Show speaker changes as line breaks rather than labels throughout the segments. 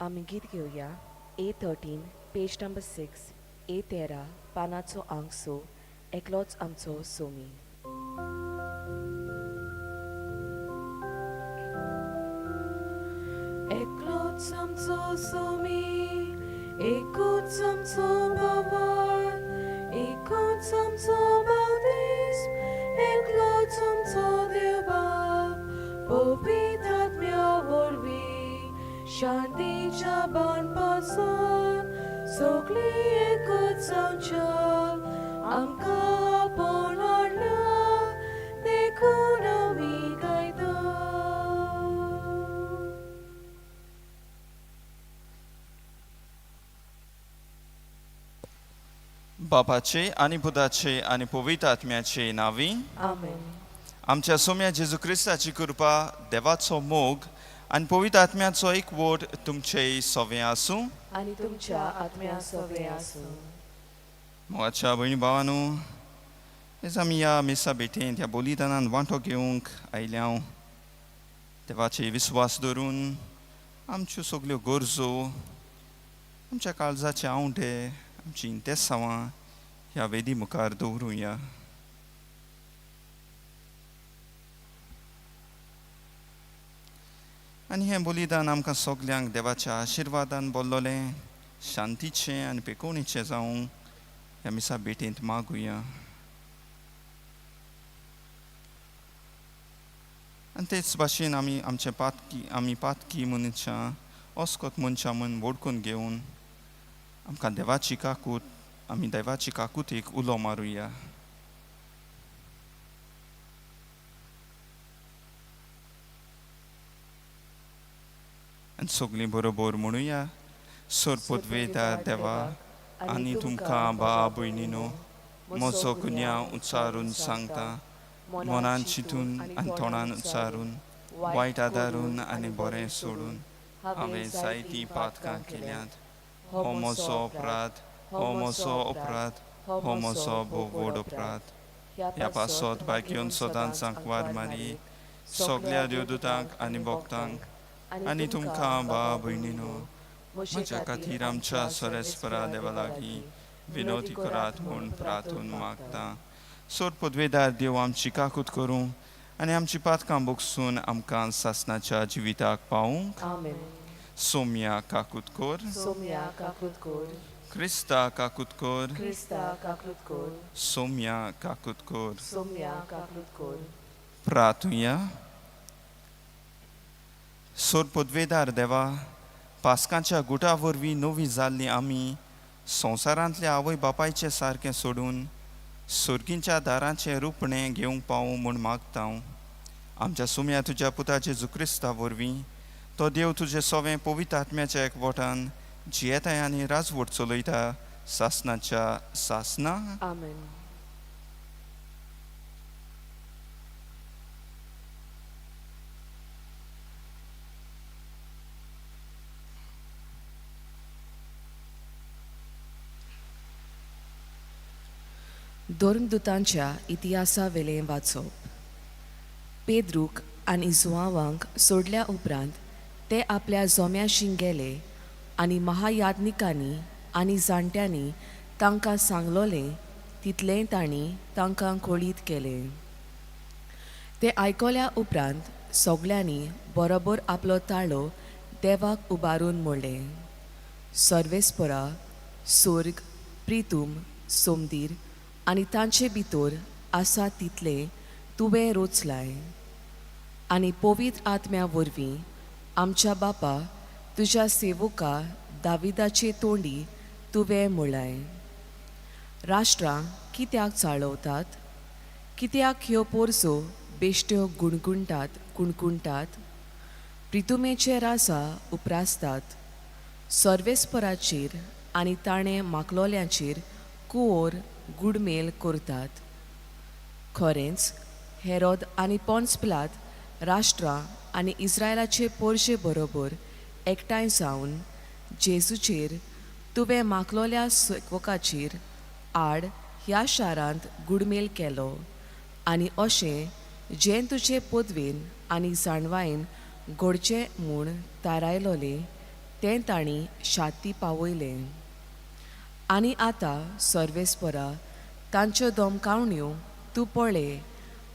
आमी गीत घेवया A13 पेज नंबर 6 A13 पानाचो अंक 6 एकलोच आमचो सोमी. एकलोच आमचो सोमी, एकूच आमचो बाबार, एकूच आमचो बावदेस, एकलोच आमचो देव बाप, पवित्र आत्म्या वरवीं शांतीच्या बाणपासून सगळी एकूच जावच्या आमकां आपण हाडल्या देखून आमी गायता.
बापाचे आणि पुताचे आणि पवित्र आत्म्याचे नावी.
आमेन.
आमच्या सोम्या जेजू क्रिस्ताची कृपा, देवाचो मोग आणि पवित्र आत्म्याचो एक वोट तुमचे सवे आसूं
आणि तुमच्या आत्म्या सवे आसूं.
मोगाच्या भयणी भावांनो, हेच आमी ह्या मिसा भेटेंत ह्या बलिदानान वांटो घेवंक आयल्या. देवाचे विस्वास धरून आमच्यो सगल्यो गरजो, आमच्या काळजाचे आवंटे, आमची इंतेसांवां ह्या वेदी मुखार दवरुया. आनी हें बलिदान आमकां सगल्यांक देवाच्या आशिर्वादान भरलोलें, शांतीचें आनी पेकोवणेचें जावंक ह्या मिसा भेटेंत मागुया. आनी तेच भाशेन आमी पातकी मनशां अस्कोत मनशां म्हूण वळखून घेवन आमकां देवाची काकूतीक उलो मारुया. आनी सगळीं बरोबर म्हणुया. सोरपोदवेदार देवा आनी तुमकां भावा भयणीनो, म्हजो गुन्या उच्चारून सांगता, मनान चिंतून आनी तोंडान उच्चारून, वायट आदारून आनी बरें सोडून हांवें जायतीं पातकां केल्यांत. हो म्हजो अपराध, हो म्हजो अपराध, हो म्हजो व्हड अपराध. ह्या पासत भाग्योन सदांच सांकवार मारी सगल्या देवदूतांक आनी भक्तांक आनी तुमकां भावा भयणीनो, म्हज्या खातीर आमच्या सरेस्परा देवा लागीं विनोदी करात म्हूण प्रार्थून मागता. सोर पदवेदार देव आमची काकूत करूं आनी आमची पातकां भोगसून आमकां सासणाच्या जिविताक पावूंक.
आमेन.
सोम्या काकूत कोर,
सोम्या काकूत कोर,
क्रिस्ता काकूत कोर,
क्रिस्ता काकूत कोर,
सोम्या काकूत कोर.
सोम्या काकूत कोर.
प्रार्थुया. सोर पदवेदार देवा, पास्कांच्या गुटा वरवीं नवी जाल्लीं आमी संवसारांतल्या आवय बापायचें सारकें सोडून सुर्गींच्या दारांचें रुपणें घेवंक पावूं म्हूण मागता. आमच्या सुम्या तुज्या पुता जेजू क्रिस्ता वरवीं तो देव तुजें सवें पवित्र आत्म्याच्या एकवटान जियेताय आनी राजवट चलयता सासणाच्या सासना.
आमेन. धर्मदुतांच्या इतिहासा वेलें वाचप. पेद्रूक आनी जुआंवांक सोडल्या उपरांत ते आपल्या जोम्याशीं गेले आनी महायाज्ञिकांनी आनी जाणट्यांनी तांकां सांगलोलें तितलें तांणी तांकां कळीत केलें. ते आयकल्या उपरांत सगल्यांनी बरोबर आपलो ताळो देवाक उबारून म्हणलें, सर्वेस्परा, सुर्ग, प्रितूम, सोमदीर आनी तांचे भितर आसा तितलें तुवें रोचलाय आनी पवित्र आत्म्या वरवीं आमच्या बापा तुज्या सेवका दाविदाचे तोंडी तुवें म्हळाय. राष्ट्रां कित्याक चाळवतात? कित्याक ह्यो पोरसो बेश्ट्यो कुणकुणटात? प्रितुमेचे रासा उप्रासतात, सर्वेस्पराचेर आनी ताणें मागलोल्यांचेर कुंवर गुडमेल करतात. खरेंच हेरोद आनी पोन्स पिलात राष्ट्रां आनी इस्रायलाचे पोरशे बरोबर एकठांय जावन जेजूचेर तुवें मागलोल्या सेवकाचेर आड ह्या शारांत गुडमेल केलो आनी अशें जें तुजे पदवेन आनी जाणवायेन घडचें म्हूण थारायलोलें
तें तांणी शाती पावयलें. आनी आतां सर्वेस्परा तांच्यो धमकावण्यो तूं पळय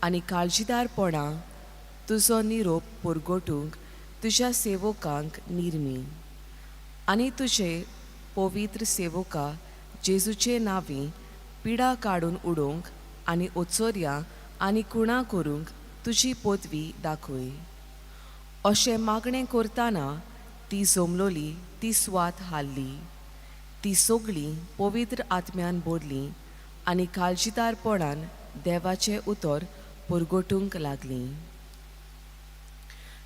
आनी काळजीदारपणां तुजो निरोप पुरगोटूंक तुज्या सेवकांक निर्मी. आनी तुजे पवित्र सेवका जेजूचे नांवी पिडा काडून उडोवंक आनी ओचोऱ्यां आनी कुणां करूंक तुजी पदवी दाखय. अशें मागणें करतना ती जमलोली ती स्वात हाल्ली. ती सगळीं पवित्र आत्म्यान भरलीं आनी काळजीदारपणान देवाचें उतर पुरगोटूंक लागलीं.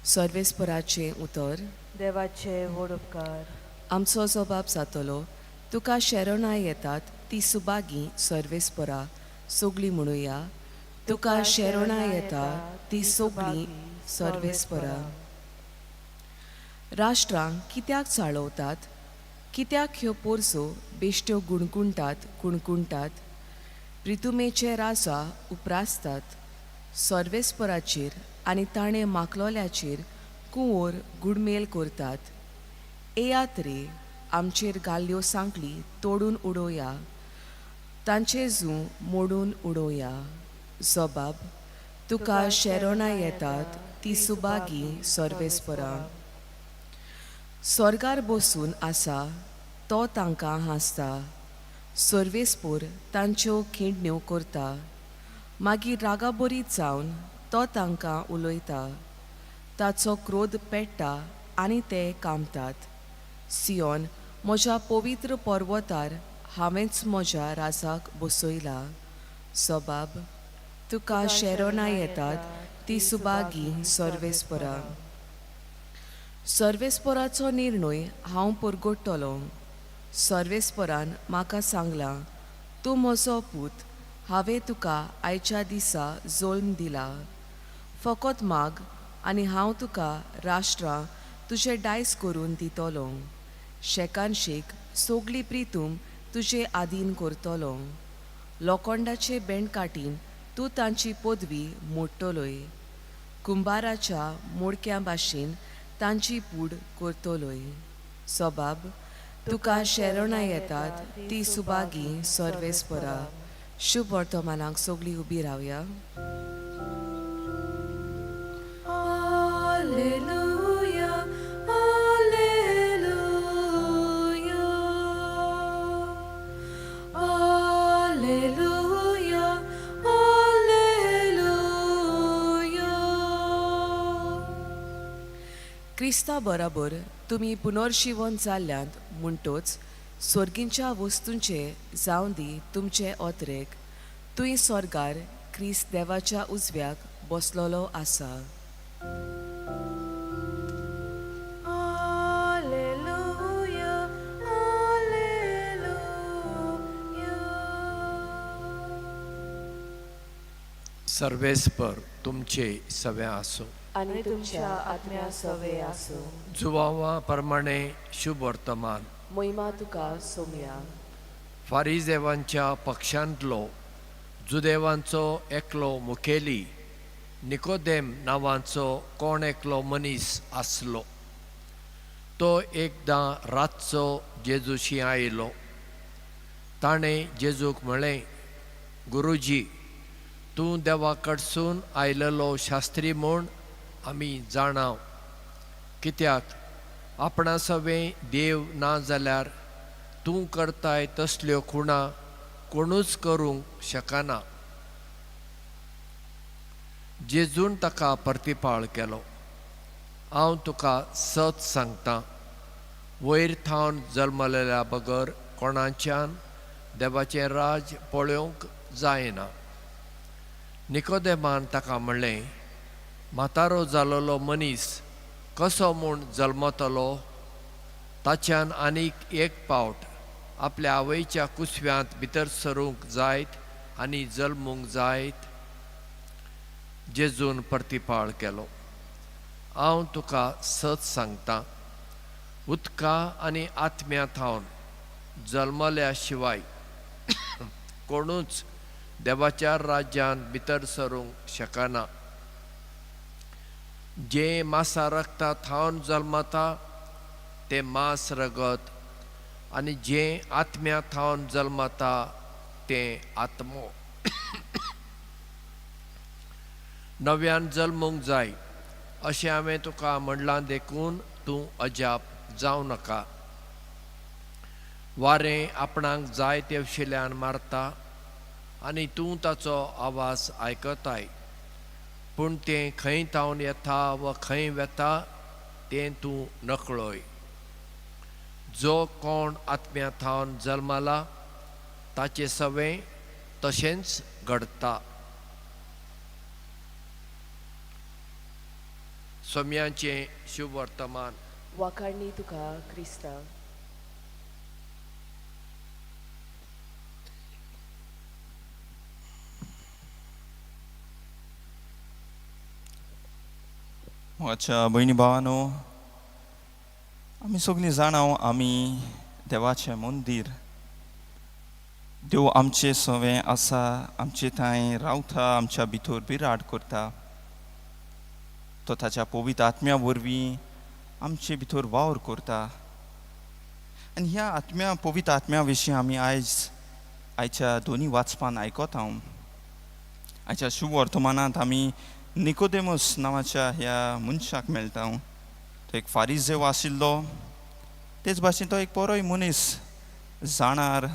सर्वेस्पराचें उतर.
देवाचे व्हड उपकार.
आमचो जबाब जातलो, तुका शरणाय येतात ती सुबागी सर्वेस्परा सगळीं म्हणुया. तुका शरणाय येता ती सगळीं सर्वेस्परा. राष्ट्रांक कित्याक चाळवतात? कित्याक ह्यो पोरसो बेश्ट्यो कुणकुणटात? प्रितुमेचे राजा उप्रासतात. सर्वेस्पराचेर आनी ताणें मागलोल्याचेर कुंवर गुडमेल करतात. येयात रे, आमचेर घाल्ल्यो सांकळी तोडून उडोवया, तांचे जूं मोडून उडोवया. जबाब. तुका शरणाय येतात ती सुबागी सर्वेस्परा. स्वर्गार बसून आसा तो तांकां हांसता. सर्वेस्पोर तांच्यो खिंडण्यो करता. मागीर रागाबरीत जावन तो तांकां उलयता. ताचो क्रोध पेट्टा आनी ते कामतात. सियोन, म्हज्या पवित्र पर्वतार हांवेंच म्हज्या राजाक बसयला. जबाब. तुका शरणाय येतात ती सुबागी सर्वेस्परा. सर्वेस्पराचो निर्णय हांव पुरगोडटलों. सर्वेस्परान म्हाका सांगलां, तूं म्हजो पूत, हांवें तुका आयच्या दिसा जल्म दिला. फकत माग आनी हांव तुका राष्ट्रां तुजे डायस करून दितलो. शेकानशेक सगळी प्रितूम तुजे आधीन करतलो. लोखंडाचे बेंडकाटीन तूं तांची पदवी मोडटलोय. कुंभाराच्या मोडक्या भाशेन तांची पूड करतलोय. जबाब. तुका शरणाय येतात ती सुबागी सर्वेस्परा. शुभ वर्तमानाक सगळीं उबी रावया.
Alleluia, Alleluia, Alleluia, Alleluia.
Crysta बरोबर तुमी पुनर्जीवन जाल्ल्यांत म्हणटोच स्वर्गींच्या वस्तूंचे जावं दी तुमचे ओतरेक. तुय स्वर्गार क्रिस्त देवाच्या उजव्याक बसलोलो आसा.
Alleluia, Alleluia.
सर्वेस्पर तुमचे सवे आसो.
आनी तुमच्या आत्म्या सवे आसो.
जुवावा प्रमाणे शुभ वर्तमान.
मोहिमा तुका सोमया.
फारिजेवांच्या पक्षांतलो जुदेवांचो एकलो मुखेली निकोदेम नांवांचो कोण एकलो मनीस आसलो. तो एकदां रातचो जेजूशी आयलो. ताणें जेजूक म्हळें, गुरुजी, तूं देवा कडसून आयलेलो शास्त्री म्हूण आमी जाणाव. कित्याक आपणा सवें देव ना जाल्यार तूं करताय तसल्यो खुणां कोणूच करूंक शकना. जेजून ताका प्रतिपाळ केलो, हांव तुका सत सांगतां, वयर थावन जल्मलेल्या बगर कोणाच्यान देवाचें राज पळोवंक जायना. निकोदेमान ताका म्हणलें, म्हातारो जालोलो मनीस कसो म्हूण जल्मतलो? ताच्यान आनीक एक पावट आपल्या आवयच्या कुसव्यांत भितर सरूंक जायत आनी जल्मूंक जायत. जेजून प्रतिपाळ केलो, हांव तुका सत सांगतां, उदका आनी आत्म्या थावन जल्मल्या शिवाय कोणूच देवाच्या राज्यान भितर सरूंक शकना. जे मासा रक्ता थावन जल्मता तें मांस रगत आनी जें आत्म्या थावन जल्मता तें आत्मो. नव्यान जल्मूंक जाय अशें हांवें तुका म्हणलां देखून तूं अजाप जावं नाका. वारें आपणाक जाय ते वशिल्यान मारता आनी तूं ताचो आवाज आयकताय, पूण तें खंय थावन येता वा खंय वेता तें तूं नकळोय. जो कोण आत्म्या थावन जल्मला ताचे सवें तशेंच घडता. सोम्यांचें शुभ वर्तमान.
वाखाणणी तुका क्रिस्ता.
म्हज्या भयणी भावांनो, आमी सगळीं जाणां आमी देवाचें मंदीर. देव आमचे सवें आसा, आमचे थंय रावता, आमच्या भितर बिराड करता. तो ताच्या पवित्र आत्म्या वरवीं आमचे भितर वावर करता. आनी ह्या पवित्र आत्म्या विशीं आमी आयच्या दोनी वाचपान आयकता. आयच्या शुभ वर्तमानांत आमी निकोदेमस नांवाच्या ह्या मनशाक मेळटा. तो एक फारिजेव आशिल्लो. तेच भाशेन तो एक बरोय मनीस, जाणार,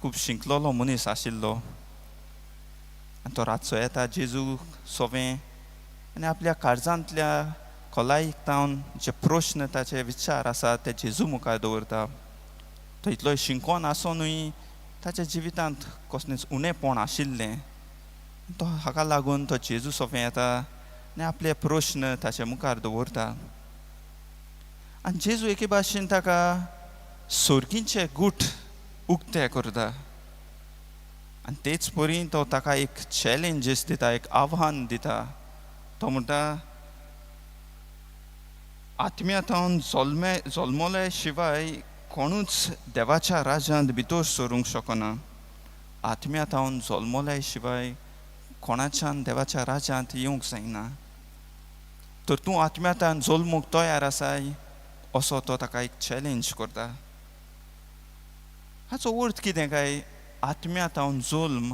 खूब शिंकलोलो मनीस आशिल्लो. आनी तो रातचो येता जेजू सोवें आनी आपल्या काळजांतल्या खोलायेक तावन जे प्रश्न ताचे विचार आसात ते जेजू मुखार दवरता. तो इतलोय शिंकोन आसुनूय ताच्या जिवितांत कसलेंच उणेपण आशिल्लें. तो हाका लागून तो जेजू सोवें येता आनी आपले प्रश्न ताचे मुखार दवरता. आनी जेजू एके भाशेन ताका सोर्गींचे गूट उक्ते करता. आनी तेच परी तो ताका एक चॅलेंजीस दिता, एक आव्हान दिता. तो म्हणटा, आत्म्यांतावन जल्मले शिवाय कोणूच देवाच्या राज्यांत भितर सरूंक शकना. आत्म्यांतावन जल्मले शिवाय कोणाच्यान देवाच्या राज्यांत येवंक जायना. तर तूं आत्म्यांतान जल्मूंक तयार आसाय असो तो ताका एक चॅलेंज करता. हाचो अर्थ कितें काय? आत्म्यांतावन जल्म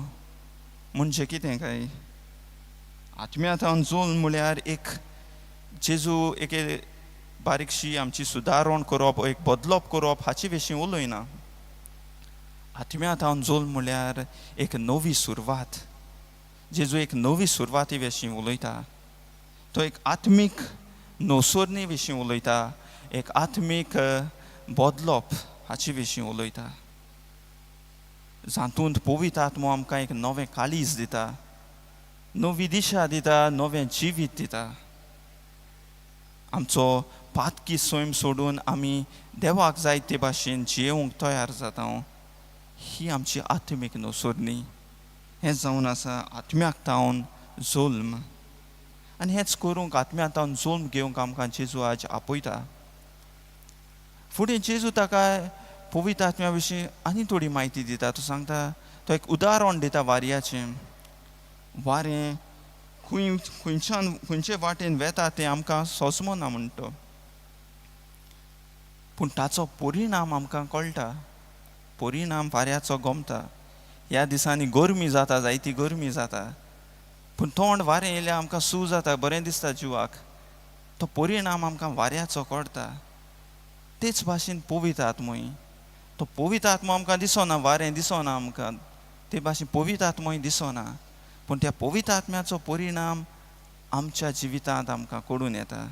म्हणजे कितें काय? आत्म्यांतावन जल्म म्हळ्यार एक जेजू एक बारीकशी आमची सुदारण करप, एक बदलप करप हाचे विशीं उलयना. आत्म्यांतावन जल्म म्हळ्यार एक नवी सुरवात. जेजू एक नवी सुरवाती विशीं उलयता. तो एक आत्मीक नवसरणे विशीं उलयता, एक आत्मीक बदलप हाचे विशीं उलयता. जातूंत पवित्र आत्मो आमकां एक नवें काळीज दिता, नवी दिशा दिता, नवें जिवीत दिता. आमचो पातकी स्वयं सोडून आमी देवाक जाय ते भाशेन जियेवंक तयार जाता. ही आमची आत्मीक नवसरणी. हें जावन आसा आत्म्याक तावन जल्म. आनी हेंच करूंक आत्म्याक तावन जल्म घेवंक आमकां जेजू आज आपयता. फुडें जेजू ताका पवित्र आत्म्या विशीं आनी थोडी म्हायती दिता. तो सांगता, तो एक उदाहरण दिता वाऱ्याचें. वारें खंयचे वाटेन वेता तें आमकां सोजमना म्हणटा, पूण ताचो परिणाम आमकां कळटा. परिणाम वाऱ्याचो गमता. ह्या दिसांनी गरमी जाता, जायती गरमी जाता, पूण थोंड वारें येयल्यार आमकां सू जाता, बरें दिसता जिवाक. तो परिणाम आमकां वाऱ्याचो कळटा. तेच भाशेन पवित्र आत्मोय. तो पवित्र आत्मो आमकां दिसना, वारें दिसना आमकां, ते भाशेन पवित्र आत्मोय दिसना, पूण त्या पवित्र आत्म्याचो परिणाम आमच्या जिवितांत आमकां कळून येता.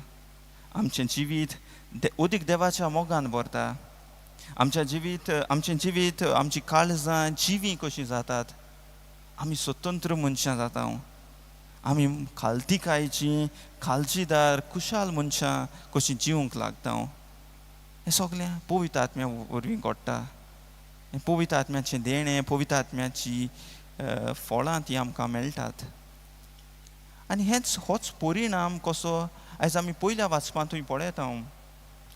आमचें जिवीत उदीक देवाच्या मोगान भरता. आमचें जिवीत, आमची काळजां जिवी कशीं जातात. आमी स्वतंत्र मनशां जाता. आमी खालतीकायेचीं काळजीदार खुशाल मनशां कशीं जिवंक लागता. हें सगलें पवित्र आत्म्या वरवीं घडटा. पवित्र आत्म्याचें देणें, पवित्र आत्म्याची फळां ती आमकां मेळटात. आनी होच परिणाम कसो आयज आमी पयल्या वाचपान थंय पळयता.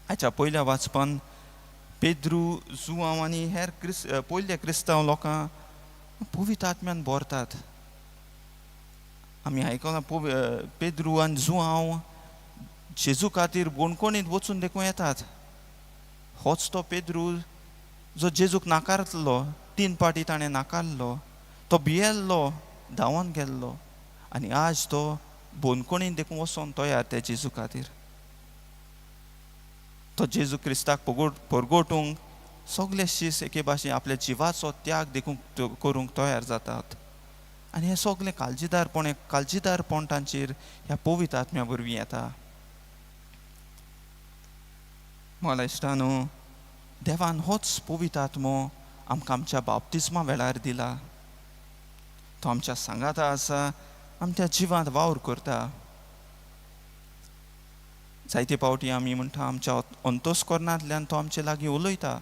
हाच्या पयल्या वाचपान पेद्रू, जुआंव आनी हेर पयले क्रिस्तांव लोकां पवित्र आत्म्यान भरतात. आमी आयकलां पेद्रू आनी जुआंव जेजू खातीर बोणकोणींत वचून देखून येतात. होच तो पेद्रू जो जेजूक नाकारलो, 3 पाटी ताणें नाकारलो, तो भियेल्लो, धांवून गेल्लो, आनी आज तो बोनकोणीन देखून वचोन तयार त्या जेजू खातीर. तो जेजू क्रिस्ताक परगोटूंक सगळे शीस एके भाशेन आपल्या जिवाचो त्याग देखून करूंक तयार जातात. आनी हे सगळे काळजीदारपण तांचेर ह्या पवित्र आत्म्या वरवीं येता. मला इश्टानो, देवान होच पवित्र आत्मो आमकां आमच्या बाप्तिस्मा वेळार दिला. तो आमच्या सांगाता आसा, आमच्या जिवांत वावर करता. जायते पावटी आमी म्हणटा आमच्या अंतस्करणांतल्यान तो आमचे लागीं उलयता.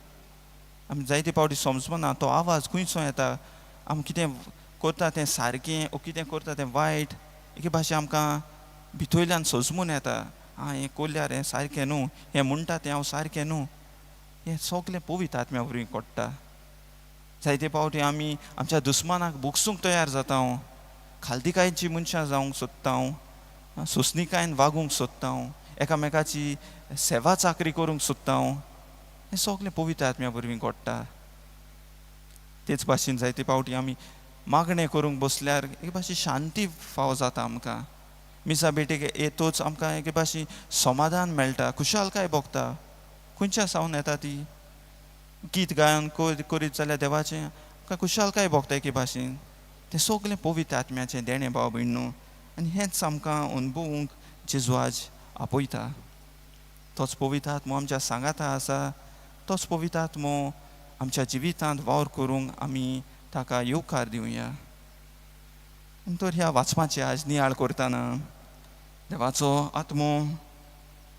आमी जायते पावटी समजना तो आवाज खंयचो येता. आमी कितें करता तें सारकें ओ कितें करता तें वायट एके भाशेन आमकां भितरल्यान सजमून येता. हें कोल्यार हें सारकें न्हू, हें म्हणटा तें हांव सारकें न्हू. हें सगलें पवित्र आत्म्या वरवीं घडटा. जायते पावटी आमी आमच्या दुस्मानाक भोगसूंक तयार जाता. खालदिकायेची मनशां जावंक सोदता. सुसणीकायेन वागूंक सोदता. एकामेकाची सेवा चाकरी करूंक सोदता. हें सगलें पवित्र आत्म्या वरवीं घडटा. तेच भाशेन जायते पावटी आमी मागणें करूंक बसल्यार एके भाशेन शांती फाव जाता आमकां. मिसा बेटेक येतोच आमकां एके भाशेन समाधान मेळटा, खुशालकाय भोगता. खंयच्या सावन येता ती? गीत गायन करीत जाल्यार देवाचें आमकां खुशालकाय भोगता एके भाशेन. तें सगलें पवित्र आत्म्याचें देणें भाव भयणो. आनी हेंच आमकां अनुभवूंक जेजू आज आपयता. तोच पवित्र आत्मो आमच्या सांगाता आसा. तोच पवित्र आत्मो आमच्या जिवितांत वावर करूंक आमी ताका येवकार दिवया. तर ह्या वाचपाचें आज नियाळ करतना देवाचो आत्मो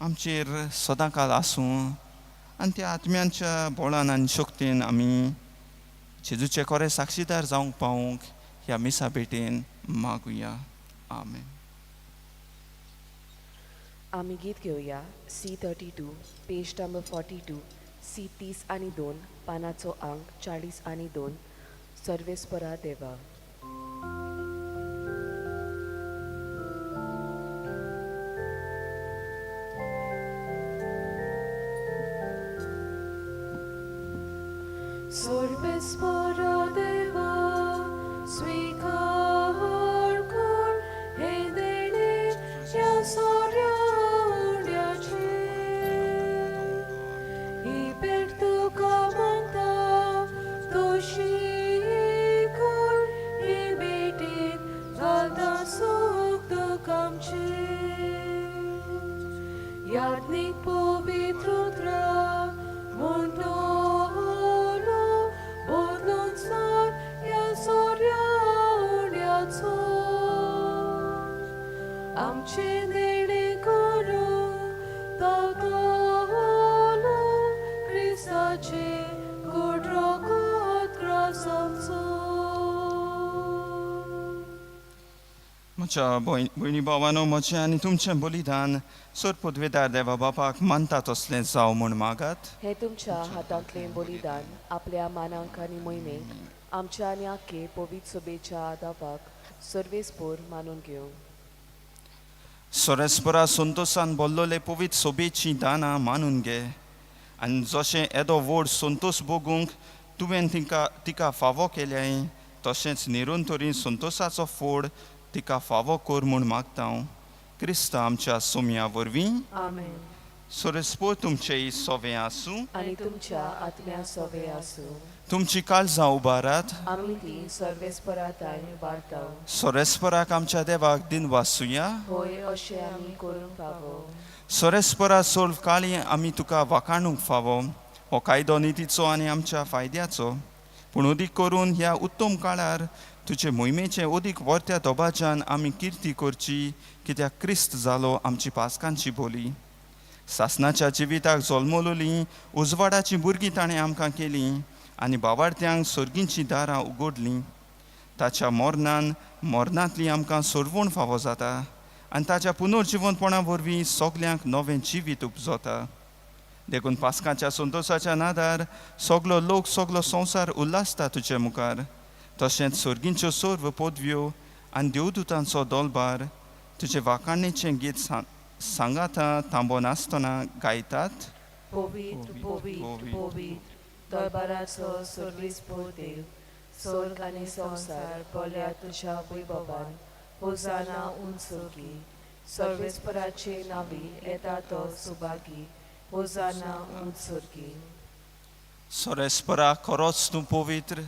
आमचेर सदां काल आसूं आनी त्या आत्म्याच्या बळान आनी शक्तीन आमी जेजूचे खरे साक्षीदार जावंक पावूंक ह्या मिसा भेटेन मागुया. आमेन.
आमी गीत घेवया C32 पेज नंबर 42 C32 पानाचो अंक 42 सर्वेस्परा देवा.
सर्वेस्परा देवा स्वीकार कर हे देणे या साऱ्या उड्याचे. ही भेट तुका मागता तशी कर. ही भेटीत घालता सुख दुख आमचे. याज्ञिक पवित्र उतरा म्हणटलो बदलून सार या साऱ्या उड्याचो. आमचे देणे करूं तावतलो क्रिस्ताचे कुडरोगोत ग्रास आमचो.
म्हज्या भयणी भावानो, म्हजें आनी तुमचें बलिदान सोरपदवेदार देवा बापाक मानता तसलें जावं म्हूण मागात.
हे तुमच्या हातांतलें बलिदान आपल्या मानांक आनी मोहिमेक आमच्या आनी आख्खे पवित्र सभेच्या दावाक सर्वेस्पोर मानून घेवं.
सोरेस्परा संतोशान भरलोले पवित्र सोबेचीं दानां मानून घे. आनी जशें येदो व्हड संतोश भोगूंक तुवें तिका फावो केल्याय तशेंच निरंतरी संतोशाचो फोड तिका फावो कर म्हूण मागता. क्रिस्त आमच्या सोम्या वरवीं.
आमेन.
सोरेस्पोर तुमचेय सोवें आसूं.
आनी तुमच्या आत्म्या सोवे आसूं.
तुमची काळजां उबारात.
आमी ती सर्वेस्पराताय वाडटाव.
सोरेस्पराक आमच्या देवाक दिन वाचुया.
होय अशें आमी करूंक फावो.
सोरेस्परा सोल काळी आमी तुका वाखाणूंक फावो. हो कायदो नितीचो आनी आमच्या फायद्याचो. पूण अदीक करून ह्या उत्तम काळार तुजे मोहिमेचे अदीक वर्त्या दोबाच्यान आमी किर्ती करची, कित्याक क्रिस्त जालो आमची पासकांची बोली. सासणाच्या जिविताक जल्मलोलीं उजवाडाची भुरगीं ताणें आमकां केलीं आनी भावार्थ्यांक सर्गींचीं दारां उगडलीं. ताच्या मरणांतलीं आमकां सोडवण फावो जाता आनी ताच्या पुनर्जिवनपणा वरवीं सगल्यांक नवें जिवीत उपजता. देखून पासकाच्या संतोशाच्या नादार सगलो लोक सगलो संवसार उल्हासता तुजे मुखार. तशेंच सर्गींच्यो सर्व पदव्यो आनी देवदूतांचो दोलबार तुजे वाखाणणेचें गीत सांगाता थांबोन आसतना गायतात.
पवित्र पवित्र पवित्र दरबाराचो सर्वेस्पोर देव स्वर्ग आनी संवसार बोल्या तुझ्या वैभवान होजाना उंचोगी सर्वेस्पराचे नावी येता तो सुभागी होजाना उंचोगी
सोरेस्परा खरोच तूं पवित्र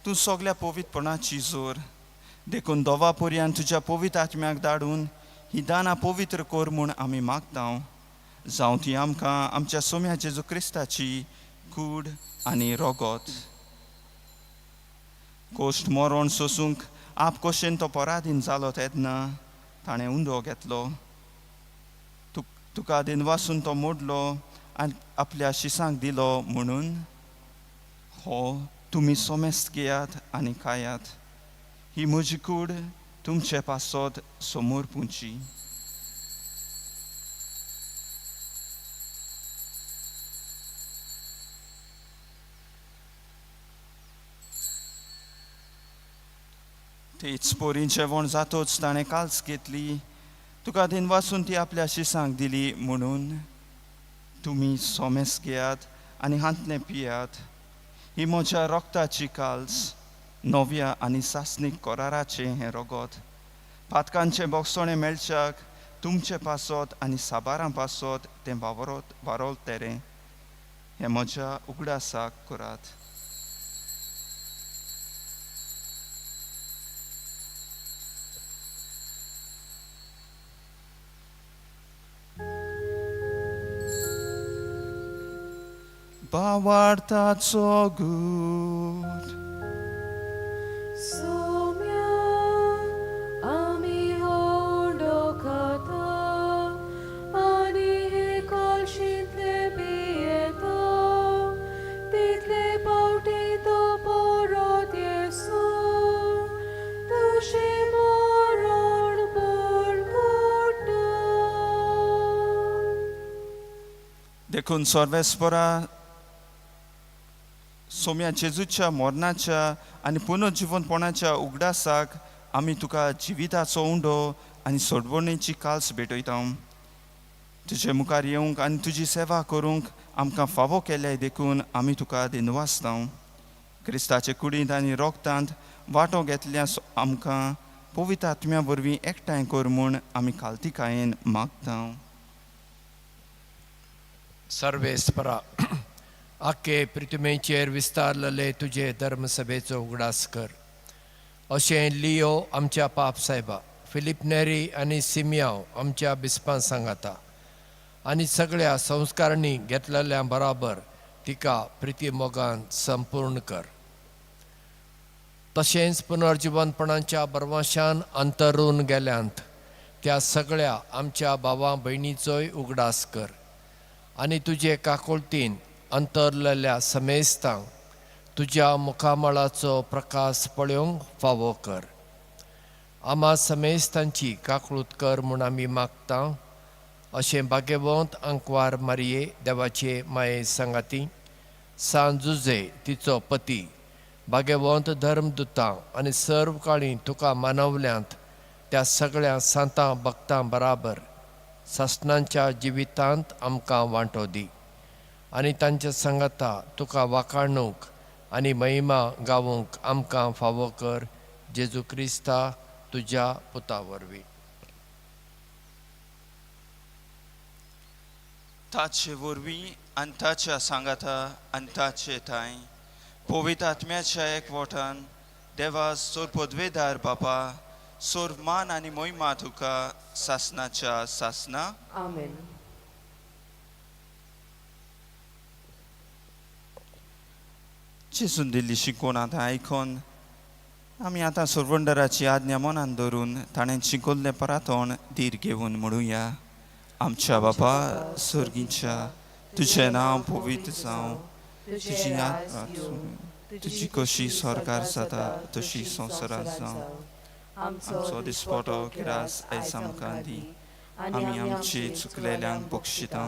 तूं सगळ्या पवित्रपणाची जोर देखून दोवा पर्यंत तुज्या पवित्र आत्म्याक धाडून ही दानां पवित्र कर म्हूण आमी मागता जावं ती आमकां आमच्या सोम्या जेजू क्रिस्ताची कूड आनी रोगोत कोश्ट मरण सोसूंक आप कशेन तो पराधीन जालो तेन्ना ताणें उंदो घेतलो तुका दिनवासून तो मोडलो आनी आपल्या शिसांक दिलो म्हणून हो तुमी सोमेस्त घेयात आनी खायात ही म्हजी कूड तुमचे पासत समोर पुंची तेच पोरी जेवण जातोच ताणें काल्स घेतली तुका दिनवासून ती आपल्या शिसांक दिली म्हणून तुमी सोमेस घेयात आनी हांतलें पियात ही म्हज्या रोगताची काल्स नव्या आनी सासणीक कोराराचें हें रोगोत पातकांचें बोगसोणें मेळच्याक तुमचे पासत आनी साबारां पासत तें वारोल तेरें हें म्हज्या उगडासाक करात Bawartaco good.
Somia ami hodokata ani he kolshintle bieto title pauti to porot Yesu tushi moron bolgota
देखून सर्वेस्परा सोम्या जेजूच्या मरणाच्या आनी पुनर्जीवनपणाच्या उगडासाक आमी तुका जिविताचो उंडो आनी सोडवणेची काल्स भेटयता तुजे मुखार येवंक आनी तुजी सेवा करूंक आमकां फावो केल्याय देखून आमी तुका दिनवासता क्रिस्ताचे कुडींत आनी रोगतांत वांटो घेतल्या आमकां पवित्र आत्म्या वरवीं एकठांय कर म्हूण आमी खालतीकायेन मागता
सर्वेस्परा आख्खे पृथ्वीचेर विस्तारलेले तुजे धर्मसभेचो उगडास कर अशें लियो आमच्या पाप सायबा फिलिप नेरी आनी सिमियांव आमच्या बिस्पां सांगाता आनी सगळ्या संस्कारणी घेतलेल्या बराबर तिका प्रिती मोगान संपूर्ण कर तशेंच पुनर्जीवनपणाच्या बरवाशान अंतरून गेल्यांत त्या सगळ्या आमच्या भावां भयणीचोय उगडास कर आनी तुजे काकुळतीन अंतरलेल्या समेस्तांक तुज्या मुखामळाचो प्रकाश पळोवंक फावो कर आमा समेस्तांची काकळूत कर म्हूण आमी मागता अशें भाग्यवंत आंकवार मारये देवाचे माये सांगाती सान जुजे तिचो पती भाग्यवंत धर्मदुतां आनी सर्व काळी तुका मानवल्यांत त्या सगळ्या सांतां भक्तां बराबर सासणांच्या जिवितांत आमकां वांटो दी आनी तांच्या सांगाता तुका वाखाणूंक आनी महिमा गावूंक आमकां फावो कर जेजू क्रिस्ता तुज्या पुता वरवीं
ताचे वरवीं आनी ताच्या सांगाता आनी ताचे थंय पवित्र आत्म्याच्या एकवटान देवा सोरपदवेदार बापा सोर मान आनी मोहिमा तुका सासनाच्या सासना
आमेन
जेजून दिल्ली शिकोवन आतां आयकोन आमी आतां सोरवंडराची आज्ञा मनान धरून ताणें शिकयल्लें परातोण धीर घेवन म्हणुया आमच्या बापा सर्गीच्या तुजें नांव पवित्र जावं तुजी तुजी कशी सरकार जाता तशी संवसारांत जावं आमचो दिसपटो गिरास आयज आमकां दी आमी आमची चुकलेल्यांक बक्षिता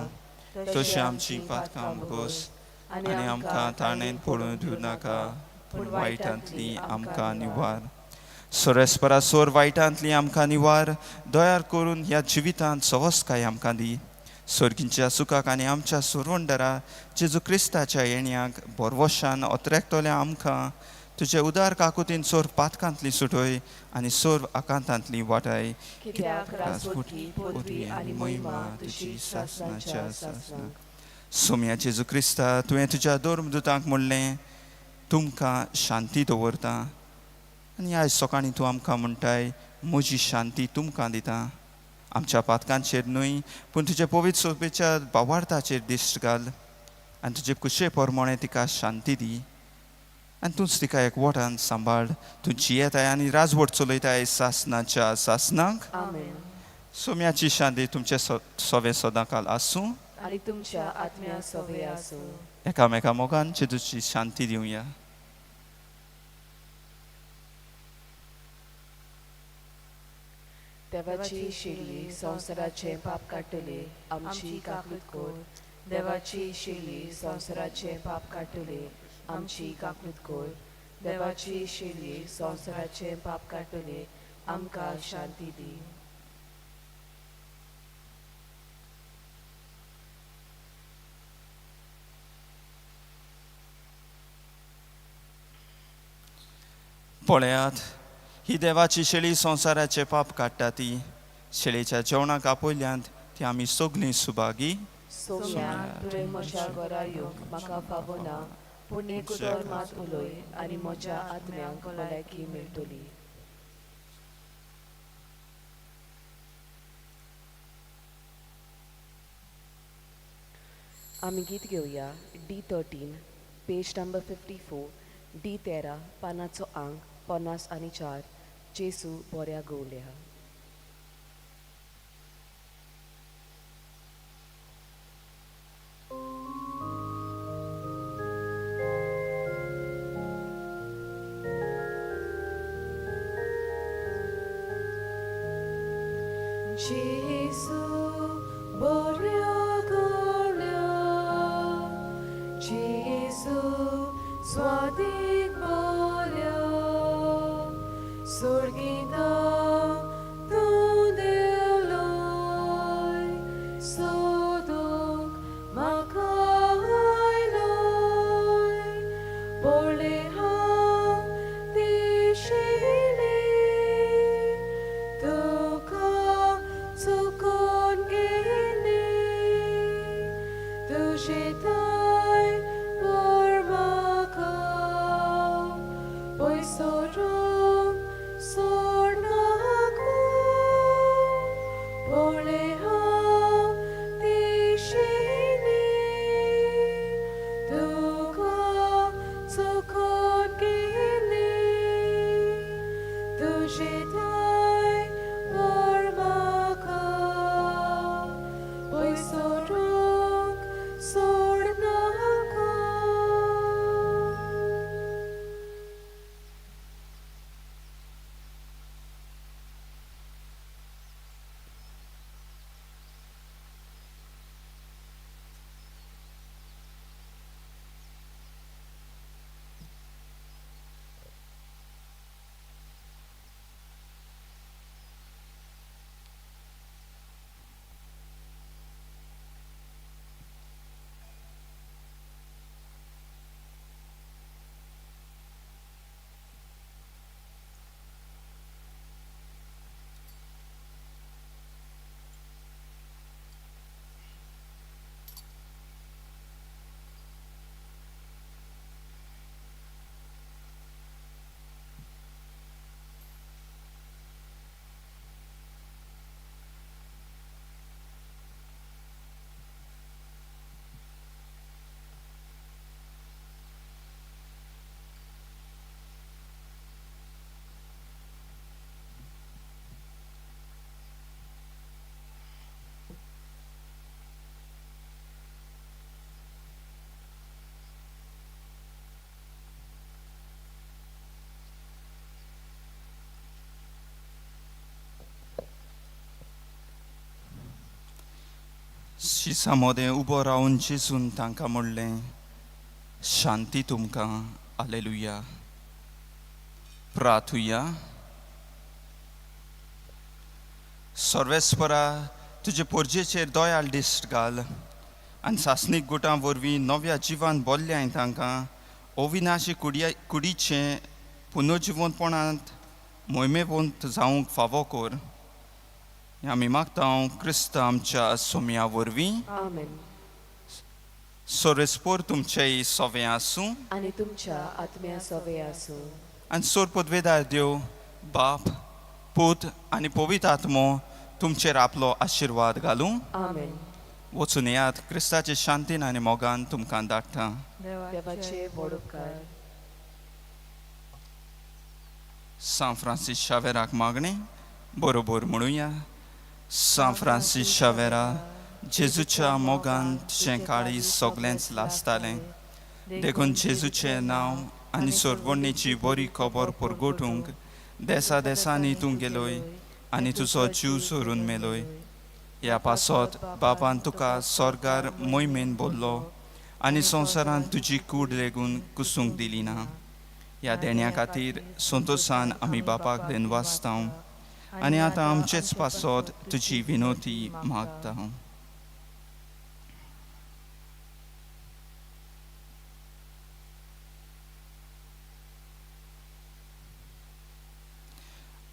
तशी आमची पातकां बस आनी आमकां ताणेन पडूं दिवं नाका पूण वायटांतली आमकां निवार सोरेस्परा सोर वायटांतली आमकां निवार दयार करून ह्या जिवितांत सवस्काय आमकां दी सर्गींच्या सुखाक आनी आमच्या सुरवंडरा जेजू क्रिस्ताच्या येण्याक बोरवशान ओतरेकतोल्या आमकां तुजे उदार काकुतीन सोर पातकांतली सुटोय आनी सोर आकांतांतली वाटाय
कित्याक राजवटी पदवी आनी महिमा तुजी सासणाच्या सासणाक.
सोम्या जेजू क्रिस्ता तुवें तुज्या दोर्मदुतांक म्हणलें तुमकां शांती दवरता आनी आयज सकाळीं तूं आमकां म्हणटाय म्हजी शांती तुमकां दिता. आमच्या पातकांचेर न्हय पूण तुजे पवित्र सोबेच्या भावार्थाचेर दिश्ट घाल आनी तुजे कुशे पोरमोणे तिका शांती दी आनी तूंच तिका एकवटान सांबाळ. तूं जियेताय आनी राजवट चलयताय सासणाच्या सासणाक.
आमेन.
सोम्याची शांती तुमचे सोवे सदांकाल आसूं
आनी तुमच्या आत्म्या सवे आसूं.
एकामेका मोगान जेजूची शांती दिवया.
देवाची शिली संवसाराचे पाप काडटले आमची काकूट कोर. देवाची शिली संवसाराचे पाप काडटले आमची काकूट कोर. देवाची शिली संवसाराचे पाप काडटले आमकां शांती दी.
पळयात ही देवाची शेळी संवसाराचे पाप काडटा ती. शेळेच्या जेवणाक आपयल्यांत ती आमी सगळीं सुभागी.
सोम्या तुवें म्हज्या घरा येवंक म्हाका फावो ना पूण एक उतर मात उलय आनी म्हज्या आत्म्यांक भलायकी मेळटली. आमी गीत घेवया D13 पेज नंबर 54 D13 पानाचो अंक 50 आनी 4 जेसू बऱ्या गवल्या.
Jesu börja gulja, Jesu swadig börja, sorgida du deloj, sodok makailoj, borleha dishile, tuka sukon gene, tujitai bormaka, poisorum sornaku, borleha dishine, tuka sukon gene, tujitai bormaka, poisorum sornaku.
शिसामध्ये उबो रावन जेजून तांकां म्हणलें शांती तुमकां. Hallelujah. प्रार्थुया. सर्वेस्परा तुजे पोरजेचेर दोयाल दिश्ट घाल आनी सासणीक गुटां वरवीं नव्या जिवान बोल्ल्याय तांकां अविनाशी कुडीचें पुनर्जिवनपणांत मोहिमेवंत जावंक फावो कर. हें आमी मागता क्रिस्त आमच्या सोम्या वरवीं.
आमेन.
सोरेस्पोर तुमचेय सोवें आसूं
आनी तुमच्या आत्म्या सोवे आसूं.
आनी सोर पदवेदार देव बाप पूत आनी पवित्र आत्मो तुमचेर आपलो आशिर्वाद घालूं.
आमेन.
वचून येयात क्रिस्ताचे शांतीन आनी मोगान तुमकां धाडटा.
देवाचे व्हड उपकार.
सान फ्रांसीस शावेराक मागणी बरोबर म्हणुया. सान फ्रांसीस शावेरा, जेजूच्या मोगान तुजें काळीज सगळेंच लासतालें. देखून जेजूचें नांव आनी सोरवणेची बरी खबर परगोटूंक देसा देसांनी तूं गेलोय आनी तुजो जीव सोरून मेलोय. ह्या पासत बापान तुका स्वर्गार मोहिमेन बोल्लो आनी संवसारांत तुजी कूड लेगून कुसूंक दिली ना. ह्या देण्या खातीर संतोशान आमी बापाक देन वाचता आनी आतां आमचेच पासत तुजी विनोती मागता.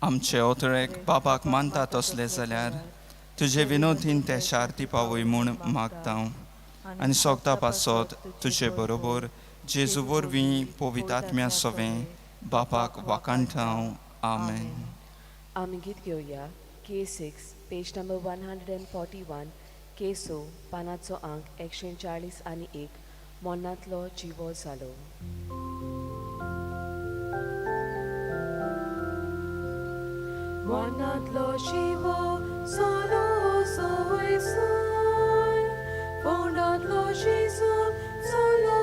आमचे ओतरेक बापाक मानतात असले जाल्यार तुजे विनोदीन ते शार्ती पावय म्हूण मागता आनी सोगता पासत तुजे बरोबर जेजू वरवीं पवित्र आत्म्या सोवें बापाक वाकाणटा. आमेन.
आमी गीत घेवया K6 पेज नंबर 141 केसो पानाचो अंक 140 आनी 1 मोन्नांतलो जिवो जालो.
मोन्नांतलो जिवो जालो सोयसून, फोंडांतलो जेजू जालो